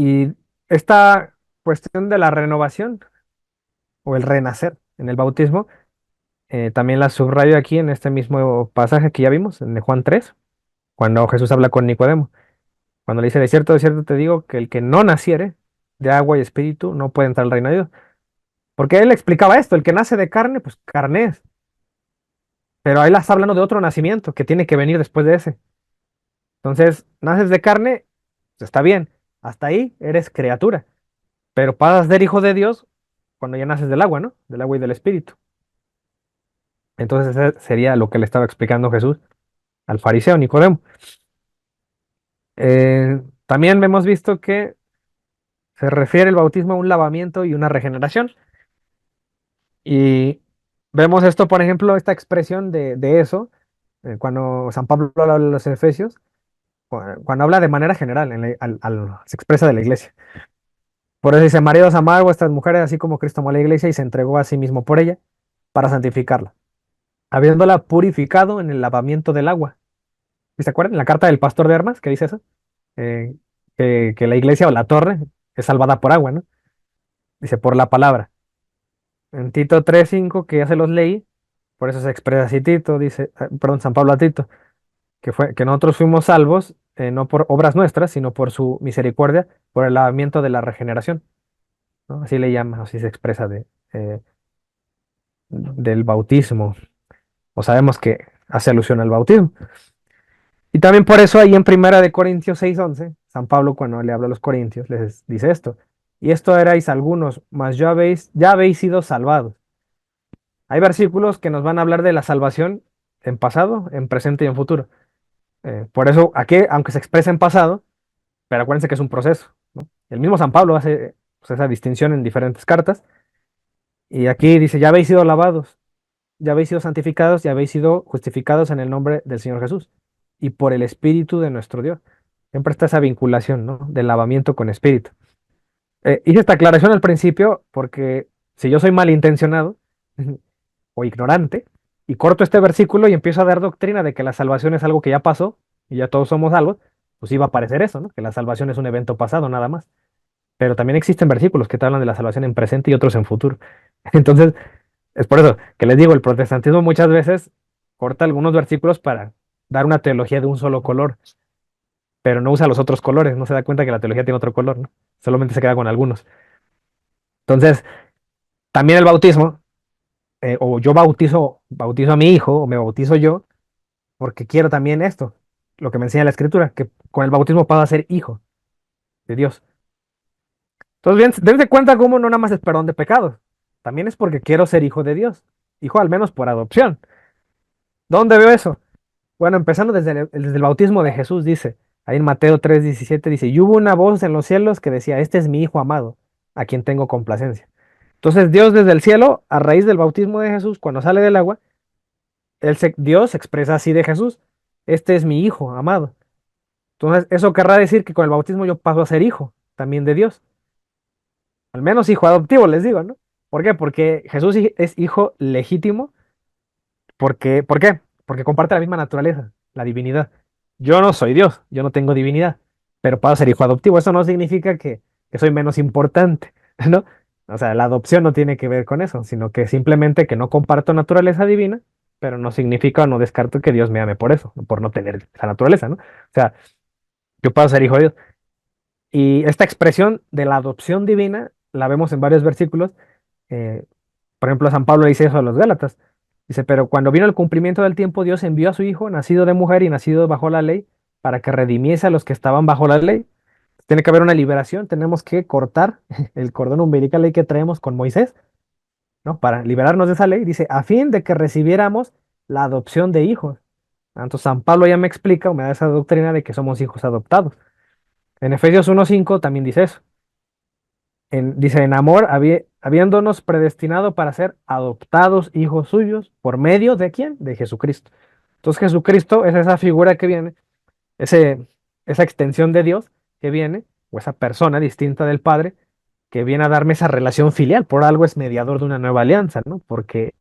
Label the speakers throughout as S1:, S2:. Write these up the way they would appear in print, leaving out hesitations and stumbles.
S1: Y esta cuestión de la renovación o el renacer en el bautismo, también la subrayo aquí en este mismo pasaje que ya vimos, en Juan 3, cuando Jesús habla con Nicodemo, cuando le dice, de cierto te digo que el que no naciere de agua y espíritu no puede entrar al reino de Dios. Porque él explicaba esto, el que nace de carne, pues carne es. Pero ahí la está hablando de otro nacimiento que tiene que venir después de ese. Entonces, naces de carne, pues está bien. Hasta ahí eres criatura. Pero pasas a ser hijo de Dios cuando ya naces del agua, ¿no? Del agua y del espíritu. Entonces, ese sería lo que le estaba explicando Jesús al fariseo Nicodemo. También hemos visto que se refiere el bautismo a un lavamiento y una regeneración. Y vemos esto, por ejemplo, esta expresión de eso, cuando San Pablo habla a los Efesios, cuando habla de manera general, se expresa de la iglesia. Por eso dice, maridos, amad a vuestras mujeres, así como Cristo amó a la iglesia y se entregó a sí mismo por ella, para santificarla, habiéndola purificado en el lavamiento del agua. ¿Y se acuerdan? En la carta del pastor de armas, que dice eso, Eh, que la iglesia o la torre es salvada por agua, ¿no? Dice, por la palabra. En Tito 3:5, que ya se los leí, por eso se expresa así Tito, dice, perdón, San Pablo a Tito, que nosotros fuimos salvos, no por obras nuestras, sino por su misericordia, por el lavamiento de la regeneración, ¿no? Así le llama, así se expresa del bautismo, o sabemos que hace alusión al bautismo. Y también por eso ahí en Primera de Corintios 6:11, San Pablo cuando le habla a los corintios les dice esto, y esto erais algunos, mas ya habéis sido salvados. Hay versículos que nos van a hablar de la salvación en pasado, en presente y en futuro. Por eso aquí, aunque se expresa en pasado, pero acuérdense que es un proceso, ¿no? El mismo San Pablo hace pues, esa distinción en diferentes cartas, y aquí dice, ya habéis sido lavados, ya habéis sido santificados, ya habéis sido justificados en el nombre del Señor Jesús y por el Espíritu de nuestro Dios. Siempre está esa vinculación, ¿no? Del lavamiento con Espíritu. Hice esta aclaración al principio porque si yo soy malintencionado o ignorante y corto este versículo y empiezo a dar doctrina de que la salvación es algo que ya pasó y ya todos somos salvos, pues iba a parecer eso, ¿no? Que la salvación es un evento pasado nada más. Pero también existen versículos que te hablan de la salvación en presente y otros en futuro. Entonces, es por eso que les digo, el protestantismo muchas veces corta algunos versículos para dar una teología de un solo color, pero no usa los otros colores, no se da cuenta que la teología tiene otro color, ¿no? Solamente se queda con algunos. Entonces, también el bautismo, o yo bautizo a mi hijo, o me bautizo yo, porque quiero también esto, lo que me enseña la escritura, que con el bautismo puedo ser hijo de Dios. Entonces, bien, dense cuenta cómo no nada más es perdón de pecados, también es porque quiero ser hijo de Dios, hijo al menos por adopción. ¿Dónde veo eso? Bueno, empezando desde el bautismo de Jesús, dice, ahí en Mateo 3:17 dice, y hubo una voz en los cielos que decía, este es mi hijo amado, a quien tengo complacencia. Entonces Dios desde el cielo, a raíz del bautismo de Jesús, cuando sale del agua, Dios se expresa así de Jesús, este es mi hijo amado. Entonces eso querrá decir que con el bautismo yo paso a ser hijo también de Dios, al menos hijo adoptivo, les digo, ¿no? ¿Por qué? Porque Jesús es hijo legítimo. ¿Por qué? Porque comparte la misma naturaleza, la divinidad. Yo no soy Dios, yo no tengo divinidad, pero puedo ser hijo adoptivo. Eso no significa que soy menos importante, ¿no? O sea, la adopción no tiene que ver con eso, sino que simplemente que no comparto naturaleza divina, pero no significa o no descarto que Dios me ame por eso, por no tener esa naturaleza, ¿no? O sea, yo puedo ser hijo de Dios. Y esta expresión de la adopción divina la vemos en varios versículos. eh, por ejemplo, San Pablo le dice eso a los Gálatas. Dice, pero cuando vino el cumplimiento del tiempo, Dios envió a su Hijo, nacido de mujer y nacido bajo la ley, para que redimiese a los que estaban bajo la ley. Tiene que haber una liberación, tenemos que cortar el cordón umbilical ahí que traemos con Moisés, ¿no? Para liberarnos de esa ley, dice, a fin de que recibiéramos la adopción de hijos. Entonces San Pablo ya me explica o me da esa doctrina de que somos hijos adoptados. En Efesios 1:5 también dice eso. Dice, en amor, habiéndonos predestinado para ser adoptados hijos suyos, ¿por medio de quién? De Jesucristo. Entonces Jesucristo es esa figura que viene, ese, esa extensión de Dios que viene, o esa persona distinta del Padre, que viene a darme esa relación filial. Por algo es mediador de una nueva alianza, ¿no? Porque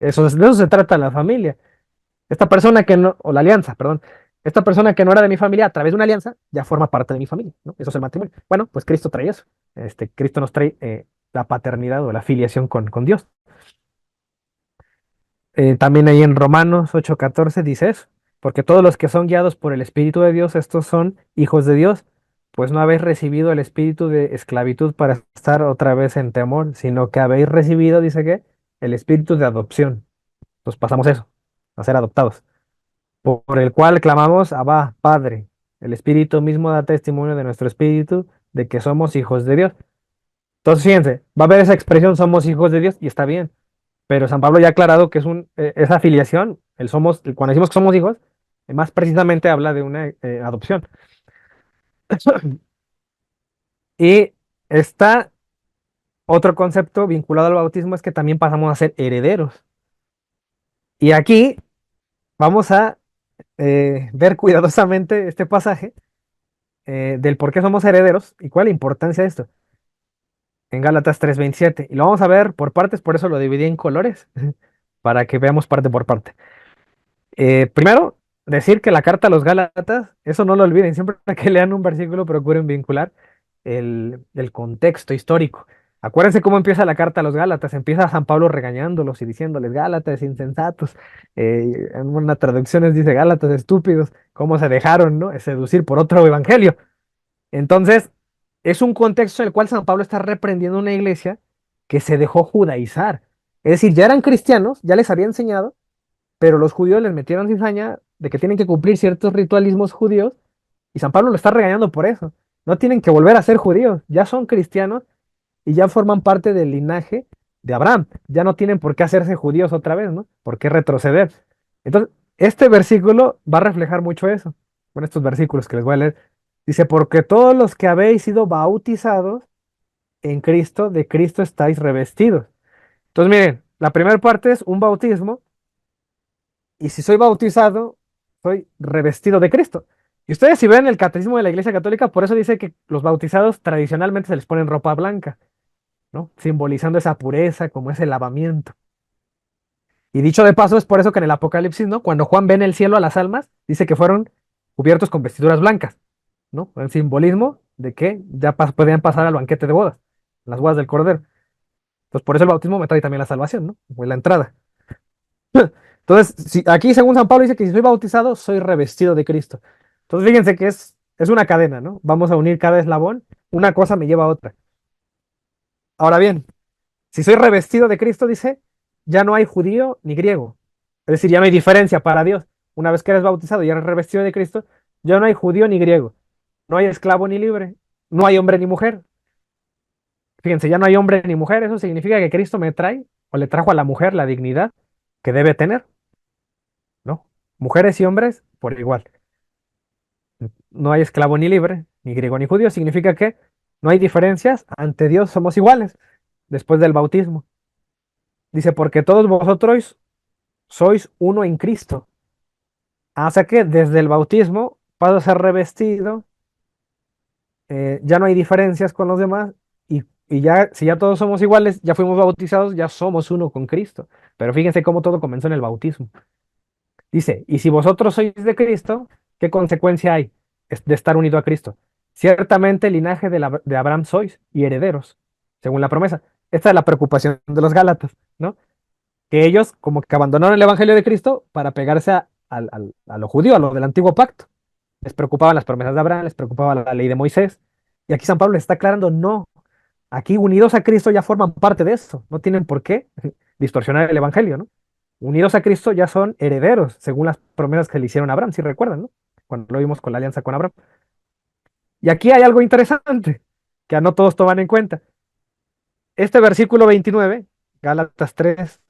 S1: de eso se trata la familia. Esta persona que no, o la alianza, perdón, esta persona que no era de mi familia a través de una alianza ya forma parte de mi familia, ¿no? Eso es el matrimonio. Bueno, pues Cristo trae eso. Cristo nos trae la paternidad o la filiación con Dios. También ahí en Romanos 8:14 dice eso, porque todos los que son guiados por el Espíritu de Dios, estos son hijos de Dios, pues no habéis recibido el espíritu de esclavitud para estar otra vez en temor, sino que habéis recibido, dice que, el espíritu de adopción. Entonces pasamos eso, a ser adoptados, por el cual clamamos, Abba, Padre. El Espíritu mismo da testimonio de nuestro espíritu de que somos hijos de Dios. Entonces, fíjense, va a haber esa expresión, somos hijos de Dios, y está bien. Pero San Pablo ya ha aclarado que esa afiliación, cuando decimos que somos hijos, más precisamente habla de una adopción. Y está otro concepto vinculado al bautismo, es que también pasamos a ser herederos. Y aquí vamos a ver cuidadosamente este pasaje del por qué somos herederos y cuál es la importancia de esto en Gálatas 3:27. Y lo vamos a ver por partes, por eso lo dividí en colores, para que veamos parte por parte. Primero, decir que la carta a los Gálatas, eso no lo olviden, siempre que lean un versículo procuren vincular el contexto histórico. Acuérdense cómo empieza la carta a los Gálatas, empieza San Pablo regañándolos y diciéndoles Gálatas insensatos, en una traducción dice Gálatas estúpidos, cómo se dejaron, ¿no? Seducir por otro evangelio. Entonces, es un contexto en el cual San Pablo está reprendiendo una iglesia que se dejó judaizar. Es decir, ya eran cristianos, ya les había enseñado, pero los judíos les metieron cizaña de que tienen que cumplir ciertos ritualismos judíos y San Pablo lo está regañando por eso. No tienen que volver a ser judíos, ya son cristianos y ya forman parte del linaje de Abraham. Ya no tienen por qué hacerse judíos otra vez, ¿no? ¿Por qué retroceder? Entonces, este versículo va a reflejar mucho eso. Con estos versículos que les voy a leer. Dice, porque todos los que habéis sido bautizados en Cristo, de Cristo estáis revestidos. Entonces, miren, la primera parte es un bautismo y si soy bautizado, soy revestido de Cristo. Y ustedes si ven el catecismo de la Iglesia Católica, por eso dice que los bautizados tradicionalmente se les ponen ropa blanca, ¿no? Simbolizando esa pureza, como ese lavamiento. Y dicho de paso, es por eso que en el Apocalipsis, ¿no? Cuando Juan ve en el cielo a las almas, dice que fueron cubiertos con vestiduras blancas, ¿no? El simbolismo de que ya podían pasar al banquete de bodas, las bodas del Cordero. Entonces, por eso el bautismo me trae también la salvación, ¿no? O la entrada. Entonces, aquí según San Pablo dice que si soy bautizado, soy revestido de Cristo. Entonces, fíjense que es una cadena, ¿no? Vamos a unir cada eslabón, una cosa me lleva a otra. Ahora bien, si soy revestido de Cristo, dice, ya no hay judío ni griego. Es decir, ya no hay diferencia para Dios. Una vez que eres bautizado y eres revestido de Cristo, ya no hay judío ni griego. No hay esclavo ni libre. No hay hombre ni mujer. Fíjense, ya no hay hombre ni mujer. Eso significa que Cristo me trae o le trajo a la mujer la dignidad que debe tener, ¿no? Mujeres y hombres por igual. No hay esclavo ni libre, ni griego ni judío. Significa que no hay diferencias. Ante Dios somos iguales después del bautismo. Dice, porque todos vosotros sois uno en Cristo. Hasta que desde el bautismo paso a ser revestido, ya no hay diferencias con los demás y ya, si ya todos somos iguales, ya fuimos bautizados, ya somos uno con Cristo. Pero fíjense cómo todo comenzó en el bautismo. Dice, y si vosotros sois de Cristo, ¿qué consecuencia hay de estar unido a Cristo? Ciertamente el linaje de Abraham sois y herederos, según la promesa. Esta es la preocupación de los Gálatas, ¿no? Que ellos como que abandonaron el Evangelio de Cristo para pegarse a lo judío, a lo del antiguo pacto. Les preocupaban las promesas de Abraham, les preocupaba la ley de Moisés. Y aquí San Pablo les está aclarando, no, aquí unidos a Cristo ya forman parte de eso, no tienen por qué distorsionar el Evangelio, ¿no? Unidos a Cristo ya son herederos, según las promesas que le hicieron a Abraham, si recuerdan, ¿no? Cuando lo vimos con la alianza con Abraham. Y aquí hay algo interesante que no todos toman en cuenta. Este versículo 29, Gálatas 3,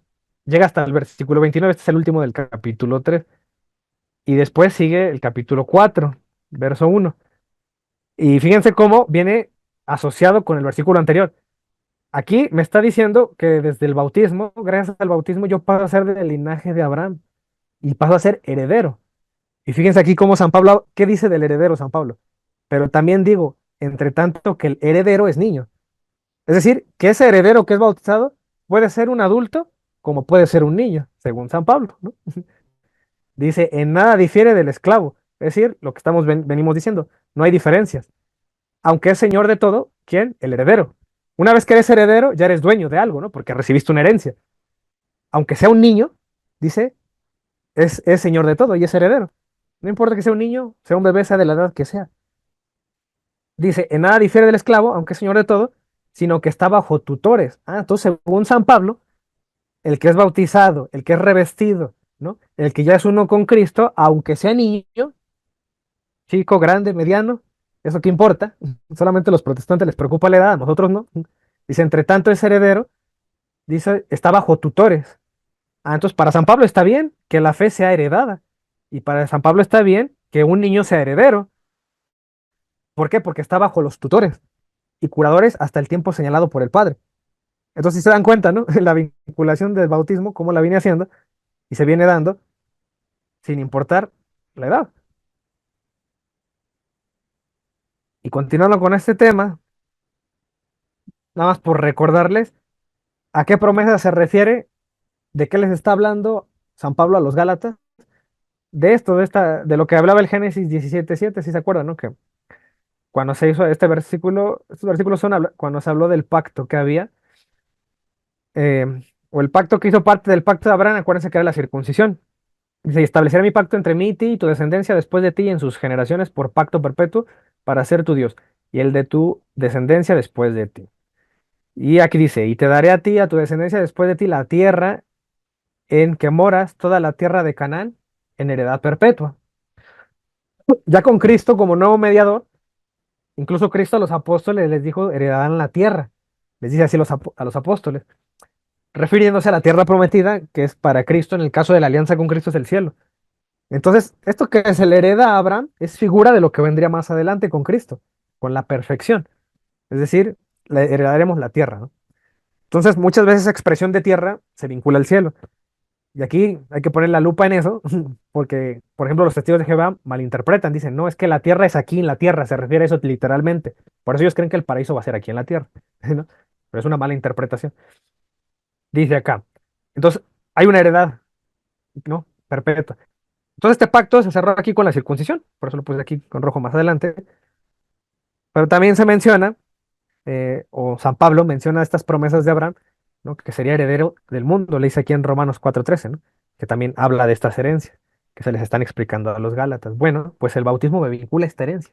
S1: llega hasta el versículo 29, este es el último del capítulo 3, y después sigue el capítulo 4, verso 1. Y fíjense cómo viene asociado con el versículo anterior. Aquí me está diciendo que desde el bautismo, gracias al bautismo, yo paso a ser del linaje de Abraham y paso a ser heredero. Y fíjense aquí cómo San Pablo, ¿qué dice del heredero San Pablo? Pero también digo, entre tanto que el heredero es niño. Es decir, que ese heredero que es bautizado puede ser un adulto como puede ser un niño, según San Pablo, ¿no? Dice, en nada difiere del esclavo. Es decir, lo que venimos diciendo, no hay diferencias. Aunque es señor de todo, ¿quién? El heredero. Una vez que eres heredero, ya eres dueño de algo, ¿no? Porque recibiste una herencia. Aunque sea un niño, dice, es señor de todo y es heredero. No importa que sea un niño, sea un bebé, sea de la edad que sea. Dice, en nada difiere del esclavo, aunque es señor de todo, sino que está bajo tutores. Ah, entonces, según San Pablo, el que es bautizado, el que es revestido, ¿no? El que ya es uno con Cristo, aunque sea niño, chico, grande, mediano, ¿eso qué importa? Solamente a los protestantes les preocupa la edad, a nosotros no. Dice, entre tanto es heredero, dice, está bajo tutores. Ah, entonces para San Pablo está bien que la fe sea heredada. Y para San Pablo está bien que un niño sea heredero. ¿Por qué? Porque está bajo los tutores y curadores hasta el tiempo señalado por el Padre. Entonces, si se dan cuenta, ¿no? La vinculación del bautismo, cómo la viene haciendo y se viene dando sin importar la edad. Y continuando con este tema, nada más por recordarles a qué promesa se refiere, de qué les está hablando San Pablo a los Gálatas, de esto, de lo que hablaba el Génesis 17:7, si se acuerdan, ¿no? Que cuando se hizo este versículo, estos versículos son cuando se habló del pacto que había, eh, o el pacto que hizo parte del pacto de Abraham, acuérdense que era la circuncisión. Dice, y estableceré mi pacto entre mí y ti y tu descendencia después de ti en sus generaciones por pacto perpetuo para ser tu Dios, y el de tu descendencia después de ti. Y aquí dice, y te daré a ti, a tu descendencia después de ti, la tierra en que moras, toda la tierra de Canaán, en heredad perpetua. Ya con Cristo como nuevo mediador, incluso Cristo a los apóstoles les dijo, heredarán la tierra. Les dice así a los apóstoles, refiriéndose a la tierra prometida, que es para Cristo, en el caso de la alianza con Cristo es el cielo. Entonces, esto que se le hereda a Abraham es figura de lo que vendría más adelante con Cristo, con la perfección. Es decir, le heredaremos la tierra, ¿no? Entonces, muchas veces esa expresión de tierra se vincula al cielo. Y aquí hay que poner la lupa en eso, porque, por ejemplo, los testigos de Jehová malinterpretan, dicen, no, es que la tierra es aquí en la tierra, se refiere a eso literalmente. Por eso ellos creen que el paraíso va a ser aquí en la tierra, ¿no? Pero es una mala interpretación. Dice acá. Entonces, hay una heredad, ¿no? Perpetua. Entonces, este pacto se cerró aquí con la circuncisión, por eso lo puse aquí con rojo más adelante. Pero también se menciona, o San Pablo menciona estas promesas de Abraham, ¿no? Que sería heredero del mundo, le dice aquí en Romanos 4:13, ¿no? Que también habla de estas herencias que se les están explicando a los Gálatas. Bueno, pues el bautismo me vincula a esta herencia.